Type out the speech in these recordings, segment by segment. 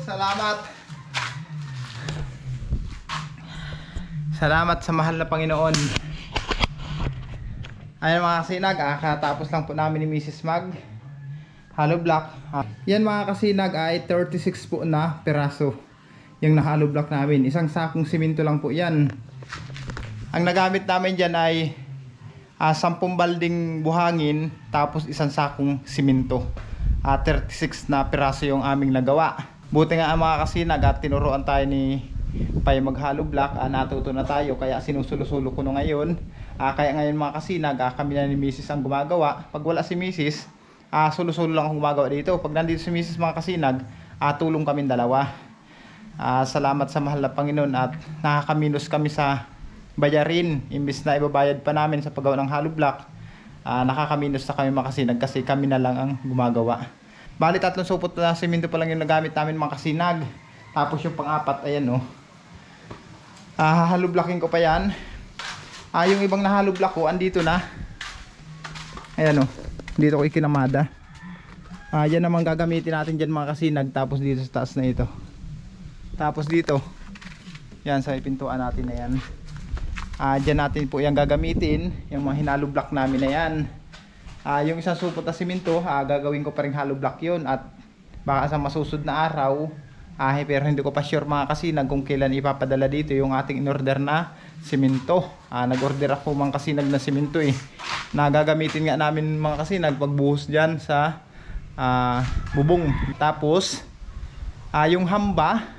Salamat. Salamat sa mahal na Panginoon. Ayan mga kasinag, katapos lang po namin ni Mrs. Mag hollow block. Yan mga kasinag ay 36 po na peraso yung na hollow block namin. Isang sakong simento lang po yan. Ang nagamit namin dyan ay 10 balding buhangin tapos isang sakong simento. 36 na peraso yung aming nagawa. Buti nga mga kasinag at tinuruan tayo ni Pay mag hollow block. Natuto na tayo kaya sinusulo-sulo ko no ngayon. Kaya ngayon mga kasinag kami na ni Mrs. ang gumagawa. Pag wala si Mrs. Sulo-sulo lang akong gumagawa dito. Pag nandito si Mrs. mga kasinag, tulong kami dalawa. Salamat sa mahal na Panginoon at nakakaminos kami sa bayarin. Imbis na ibabayad pa namin sa paggawa ng hollow block, nakakaminos na kami mga kasinag kasi kami na lang ang gumagawa. Bali 3 supot na simento pa lang yung nagamit namin mga kasinag. Tapos yung pang-apat ayan hollow blocking ko pa yan. Yung ibang na hollow block ko andito na. Ayan dito ko ikinamada. Yan naman gagamitin natin dyan mga kasinag. Tapos dito sa taas na ito. Tapos dito yan sa pintuan natin na yan. Dyan natin po yan gagamitin. Yung mga hinalo block namin na yan. Yung isang supot na simento, gagawin ko pa rin hollow block yun. At baka sa masusod na araw, pero hindi ko pa sure mga kasinag kung kailan ipapadala dito yung ating in-order na simento. Nag-order ako mga kasinag na simento na gagamitin nga namin mga kasinag pagbuhos dyan sa bubong. Tapos yung hamba,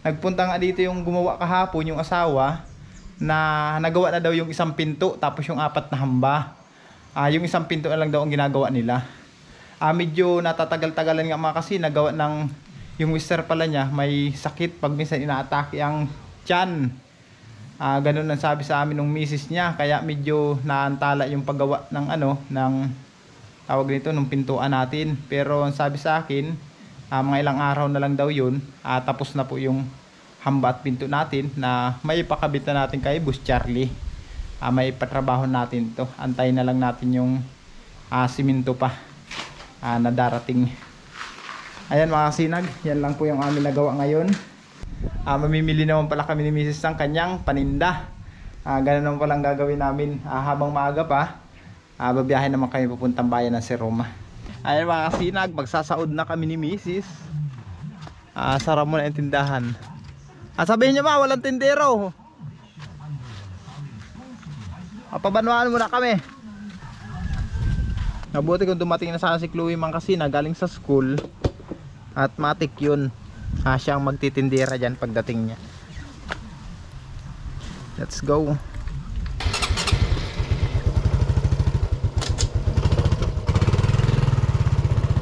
nagpunta nga dito yung gumawa kahapon, yung asawa, na nagawa na daw yung isang pinto tapos yung 4 na hamba. Yung isang pinto na lang daw ang ginagawa nila. Medyo natatagal-tagalan nga mga kasinag gawa ng yung mister pala niya may sakit pag minsan inaatake ang tiyan. Ganun ang sabi sa amin ng misis niya kaya medyo naantala yung paggawa ng ng tawag nito ng pintuan natin. Pero ang sabi sa akin mga ilang araw na lang daw yun, tapos na po yung hamba at pinto natin na may pakabit na natin kay Boss Charlie. May patrabaho natin to. Antayin na lang natin yung simento pa na darating. Ayan mga kasinag, yan lang po yung amin nagawa ngayon. Mamimili naman pala kami ni Mrs. ng kanyang paninda. Ganun naman palang gagawin namin habang maaga pa. Babiyahin naman kami papuntang bayan ng Seroma. Ayan mga kasinag, magsasaod na kami ni Mrs. Sara mo na yung tindahan. Sabihin nyo ba, walang tindero. Pabanwaan muna kami. Nabuti kung dumating na sana si Chloe mga kasinag galing sa school. At matik yun. Siya ang magtitindera dyan pagdating niya. Let's go.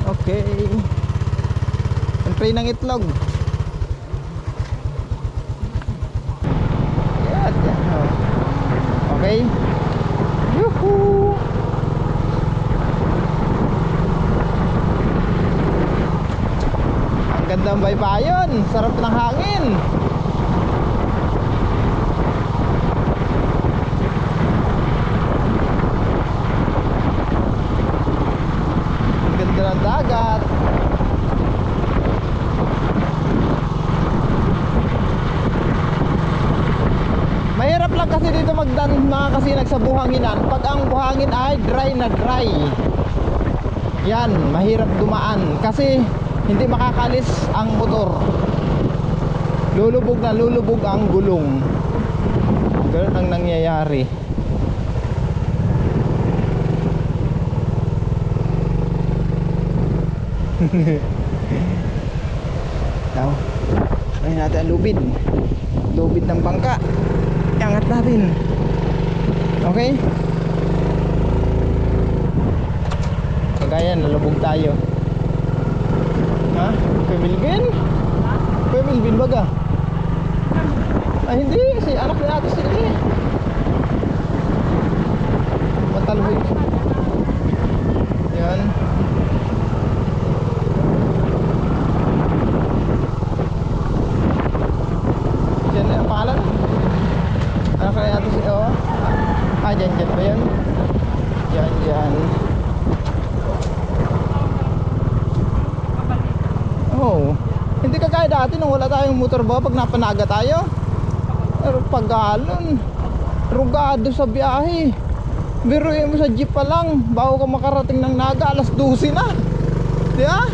Okay. Ang tray ng itlog. Yan, yan. Okay. Yuhuu. Ang gandang baybayon. Sarap ng hangin. Ang ganda ng dagat. Mahirap lang kasi dito magdan mga kasinag sa buhanginan. Pag ang buhangin ay dry na dry, yan, mahirap dumaan kasi hindi makakalis ang motor. Lulubog na lulubog ang gulong. Ganun ang nangyayari. Now, ayun natin ang lubid. Lubid ng bangka. Iangat natin. Okay? Kagaya, nalubog tayo. Ha? Kuya Milvin? Kuya Milvin baga? Hindi, si anak ni ate sila eh. Matalbog. Yan. Yan ang pangalan? Anak ni ate sila oh. Dyan ba yan? Yan. Oh, hindi kagaya dati nung wala tayong motor ba pag napanaga tayo. Pero paggalon, rugado sa biyahe. Biruin mo sa jeep pa lang, bago ka makarating ng Naga, alas 12 na. Di ba?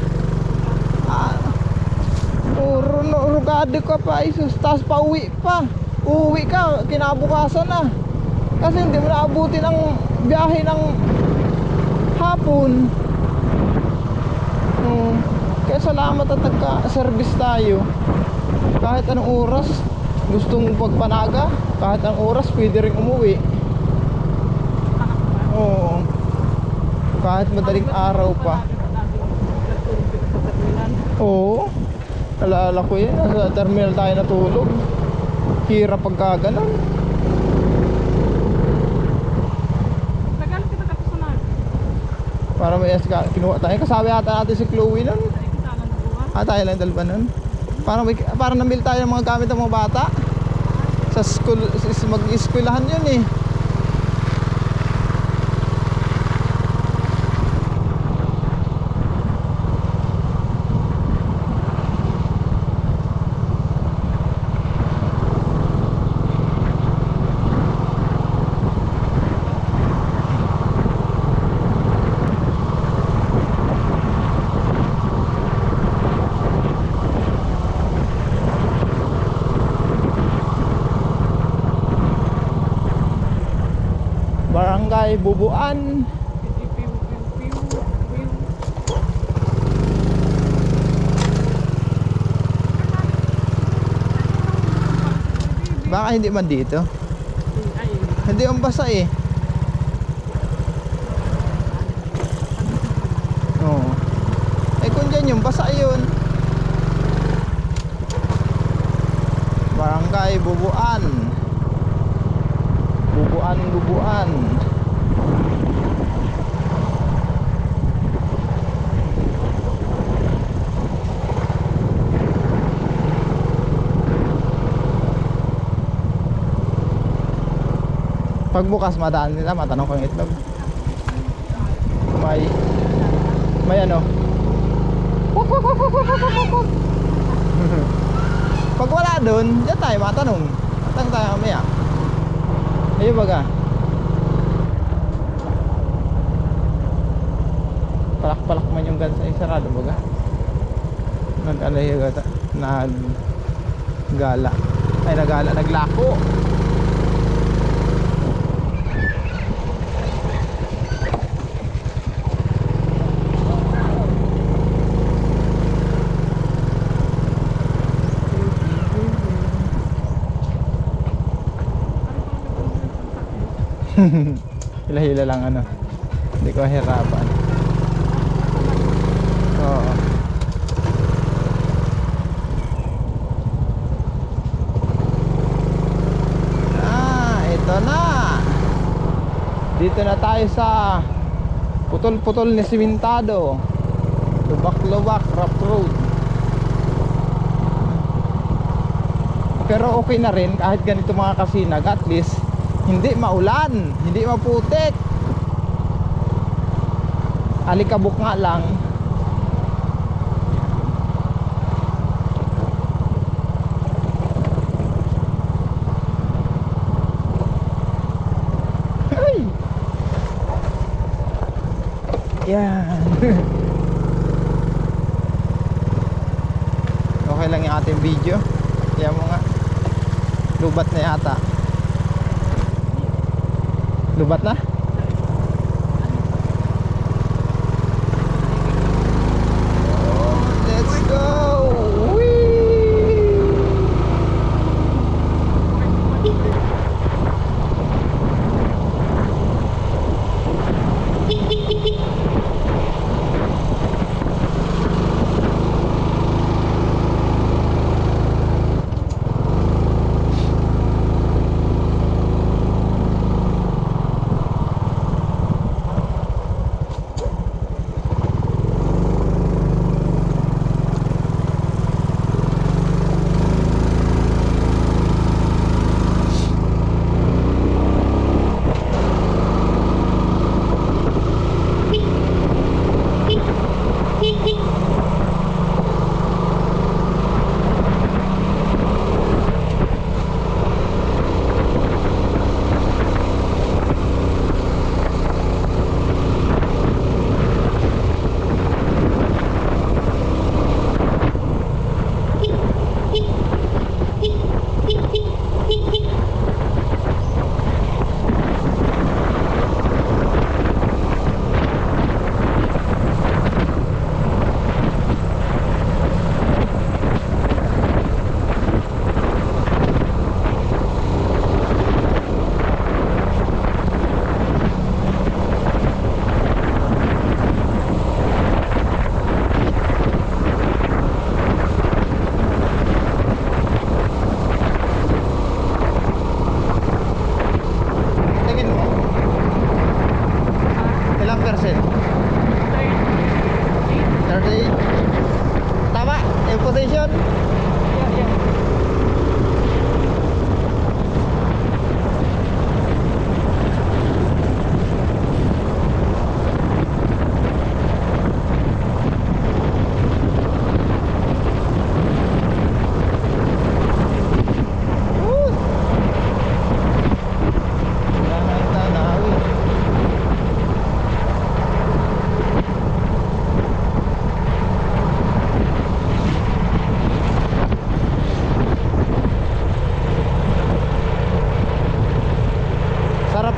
Puro rugado ka pa, isus. Tapos pauwi pa. Uwi ka, kinabukasan na. Kasi hindi mo naabutin ang biyahe ng hapon. Kaya salamat at nagka-service tayo. Kahit anong oras gustong pagpanaga, kahit anong oras pwede rin umuwi. Oo. Kahit madaling araw pa. Oo. Alala ko yan, sa terminal tayo natulog. Hirap pagka ganun. Para may kinuha tayo. Kasabi ata natin si Chloe nun. Tayo lang dalawa nun. Para namil tayo ng mga gamit ng mga bata. Sa school, mag-eskwelahan yun eh. Barangay Bubuan. Baka hindi man dito. Hindi ang basa eh. Oo. Kung dyan yung basa yun. Barangay Bubuan. Bubuan. Pagbukas madaan nila, matanong kang itlog. May ano? Pag wala doon, diyan tayo matanong. Tanong tayo mamaya. Ayun baga. Palak-palak man yung gansa ay sarado baga. Nag-alay gata. Nag-gala. Ay nagala, naglako. Hila-hila lang ano. Hindi ko hirapan. Oo. Ito na. Dito na tayo sa putol-putol ni simentado. Lubak-lubak rough road. Pero okay na rin kahit ganito mga kasinag, at least hindi maulan, hindi maputik. Alikabok nga lang. Ay! Yan. Okay lang yung ating video. Kaya mo nga. Lubat na yata. Lubat na? Oh, let's go! Whee!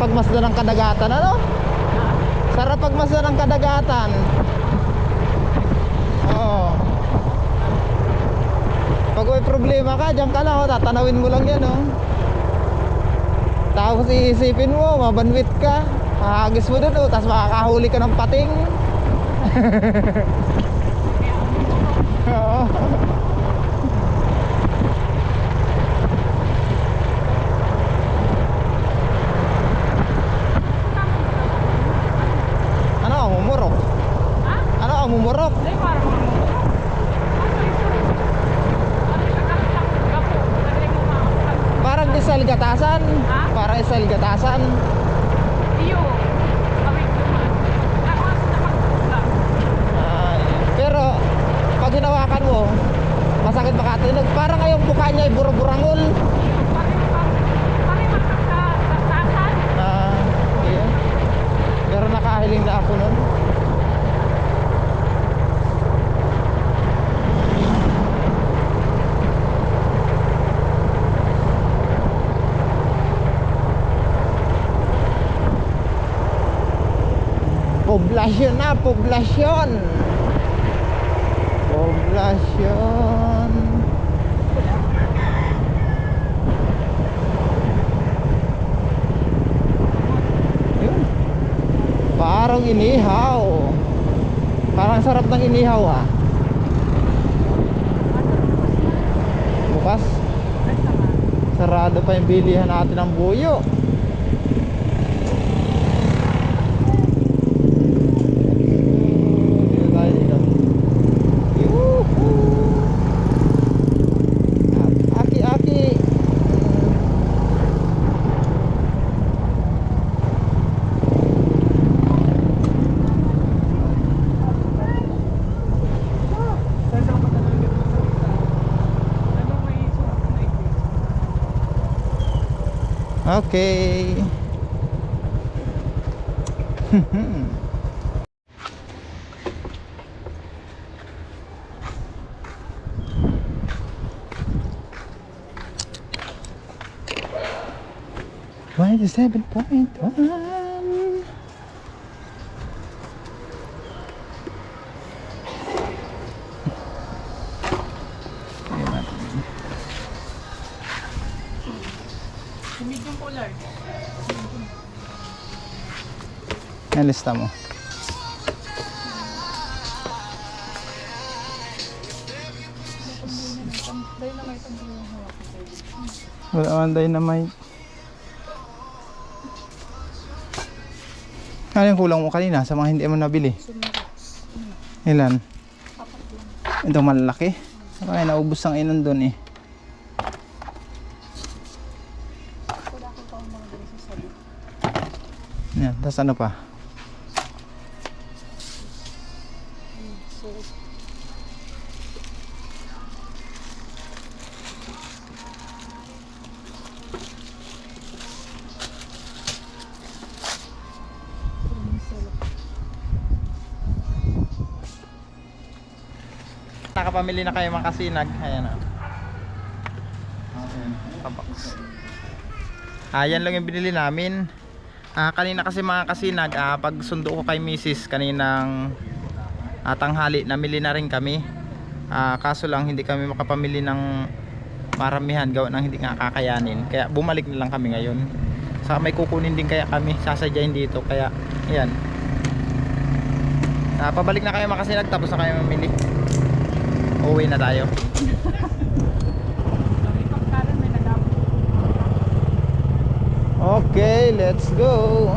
pagmasdan ng kadagatan, ano? Sarap pagmasdan ng kadagatan. Oo. Pag may problema ka, diyan ka lang, oh, tatanawin mo lang yan, oh. Tapos iisipin mo, mabanwit ka, hahagis mo dun, oh, tapos makakahuli ka ng pating. Oo. Ano ang mumurok? Ha? Ano ang mumurok? Parang isal gatasan. Ha? Parang isal gatasan. Iyo. Kami kuman. Pero pag hinawakan mo, masakit makatunog. Parang ngayong mukha niya ay buro-burangol. Yeah. Pero nakahiling na ako nun. Poblasyon na, poblasyon. Poblasyon. Yun. Parang inihaw. Parang sarap ng inihaw ah. Bukas. Sarado pa yung bilihan natin ng buyo. Okay. Why is 7.1? Medium polar. Nalista mo. Wala man dynamite. Ano yung kulang mo kanina sa mga hindi mo nabili? Ilan? Ito malaki. Kaya naubos ang inon doon eh. Yan, tapos ano pa? Nakapamili na kayo mga kasinag. Ayan o. Kabox. Ayan lang yung binili namin. Kanina kasi mga kasinag, pag sundo ko kay Mrs. kaninang tanghali, namili na rin kami. Kaso lang hindi kami makapamili ng maramihan, gawa ng hindi nga kakayanin. Kaya bumalik na lang kami ngayon. Saka may kukunin din kaya kami, sasadyain dito. Kaya ayan, pabalik na kayo mga kasinag, tapos na kayo mamili. Uwi na tayo. Okay, let's go.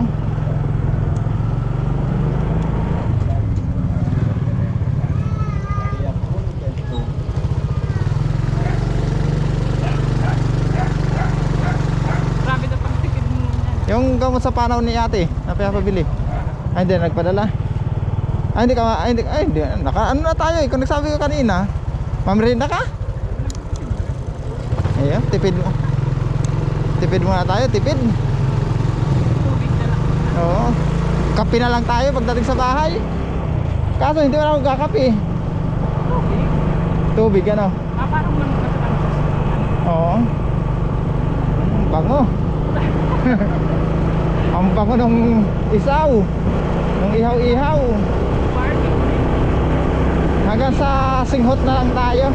Grabe na pang tikid mo yan. Yung gamot sa panaw ni ate, napapabili. Ay, hindi nagpadala. Ay, hindi ka, hindi, ano na tayo eh, kung nagsabi ko kanina, mamrenda ka? Ayan, tipid mo. Tipid muna tayo, tipid. Tubig na lang. Oo. Kape na lang tayo pagdating sa bahay. Kaso hindi na ako kakape. Tubig? Tubig ano? Parang manok na sa Oo. Ang bango. Ang bango ng isaw. Ng ihaw-ihaw. Hanggang sa singhot na lang tayo.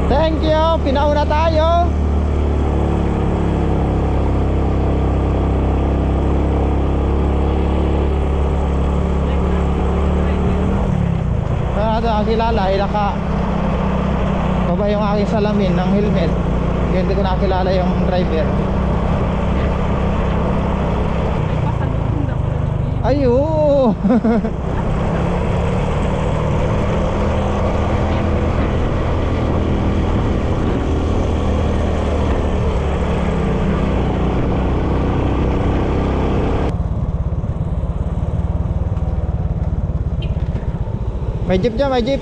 Thank you, pinauna tayo. Pero ito ang kilala ay naka baba yung aking salamin ng helmet. Kaya hindi ko nakilala yung driver. Ayo. May jeep dyan, may jeep.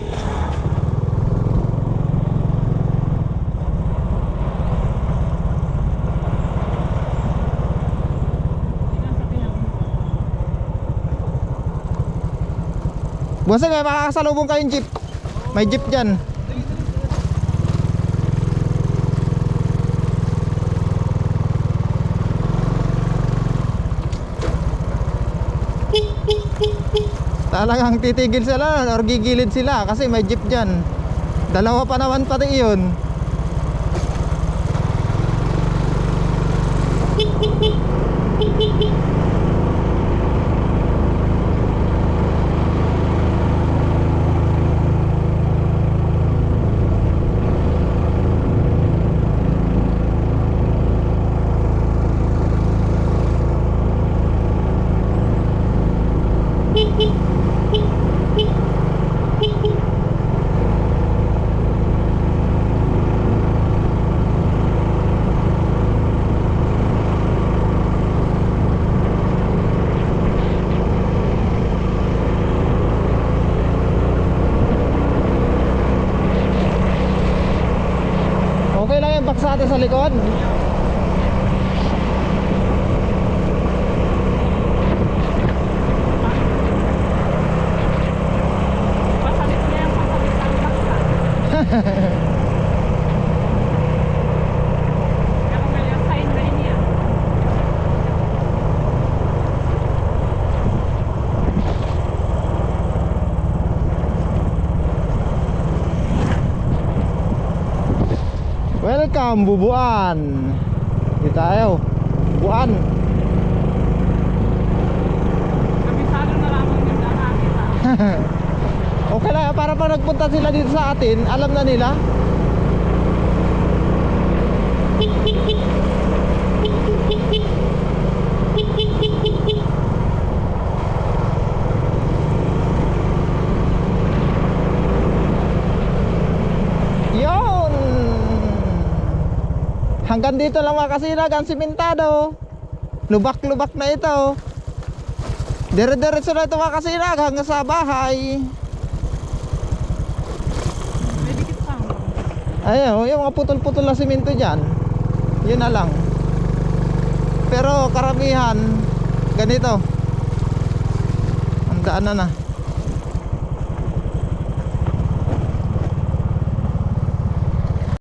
Buwasan may makakasalubong kayong jeep. May jeep dyan. Talagang titigil sila or gigilid sila kasi may jeep dyan. Dalawa pa naman pati yun. Okay lang yung box natin sa likod. Pasalit niya yung pasalit ng baksa. Pero may yung sign na niya. Welcome, Bubuan. Dito tayo. Bubuan. Kabisado na lamang yung nakakita. Okay lang, para pa nagpunta sila dito sa atin, alam na nila. Yon. Hanggang dito lang mga kasinag ang simentado. Lubak-lubak na ito. Dire-diretso na ito mga kasinag hanggang sa bahay. May dikit pa. Ayun, yung mga putol-putol na simento dyan, yun na lang. Pero karamihan ganito ang daanan na.